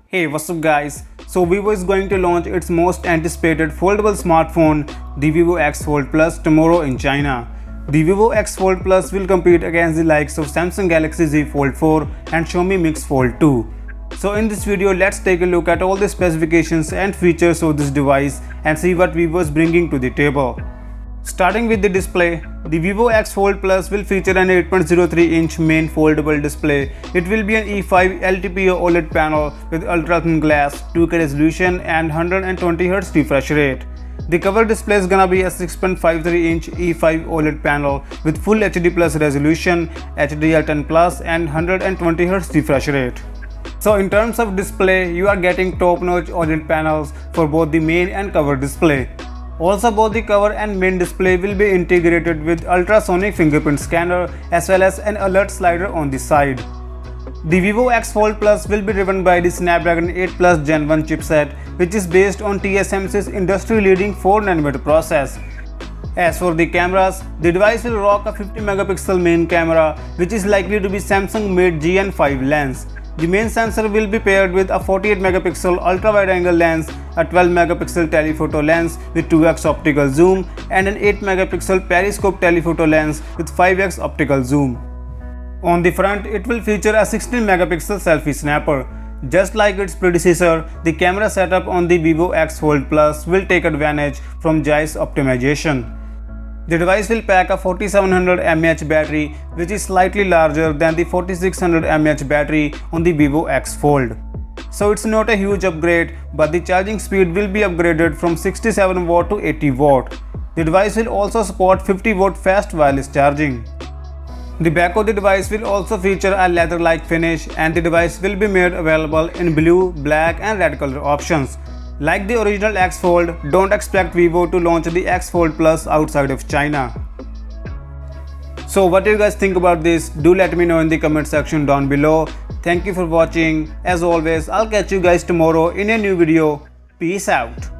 Hey, what's up guys? So Vivo is going to launch its most anticipated foldable smartphone, the Vivo X Fold Plus, tomorrow in China. The Vivo X Fold Plus will compete against the likes of Samsung Galaxy Z Fold 4 and Xiaomi Mix Fold 2. So in this video, let's take a look at all the specifications and features of this device and see what Vivo is bringing to the table. Starting with the display, the Vivo X Fold Plus will feature an 8.03-inch main foldable display. It will be an E5 LTPO OLED panel with ultra-thin glass, 2K resolution and 120Hz refresh rate. The cover display is gonna be a 6.53-inch E5 OLED panel with full HD plus resolution, HDR10 plus and 120Hz refresh rate. So in terms of display, you are getting top-notch OLED panels for both the main and cover display. Also, both the cover and main display will be integrated with ultrasonic fingerprint scanner as well as an alert slider on the side. The Vivo X Fold Plus will be driven by the Snapdragon 8 Plus Gen 1 chipset, which is based on TSMC's industry-leading 4nm process. As for the cameras, the device will rock a 50 megapixel main camera, which is likely to be Samsung-made GN5 lens. The main sensor will be paired with a 48 megapixel ultra-wide-angle lens, a 12 megapixel telephoto lens with 2x optical zoom, and an 8 megapixel periscope telephoto lens with 5x optical zoom. On the front, it will feature a 16 megapixel selfie snapper. Just like its predecessor, the camera setup on the Vivo X Fold Plus will take advantage from GIS optimization. The device will pack a 4700 mAh battery, which is slightly larger than the 4600 mAh battery on the Vivo X Fold. So it's not a huge upgrade, but the charging speed will be upgraded from 67 watt to 80 watt. The device will also support 50 watt fast wireless charging. The back of the device will also feature a leather-like finish, and the device will be made available in blue, black and red color options. Like the original X Fold, don't expect Vivo to launch the X Fold Plus outside of China. So what do you guys think about this? Do let me know in the comment section down below. Thank you for watching. As always, I'll catch you guys tomorrow in a new video. Peace out.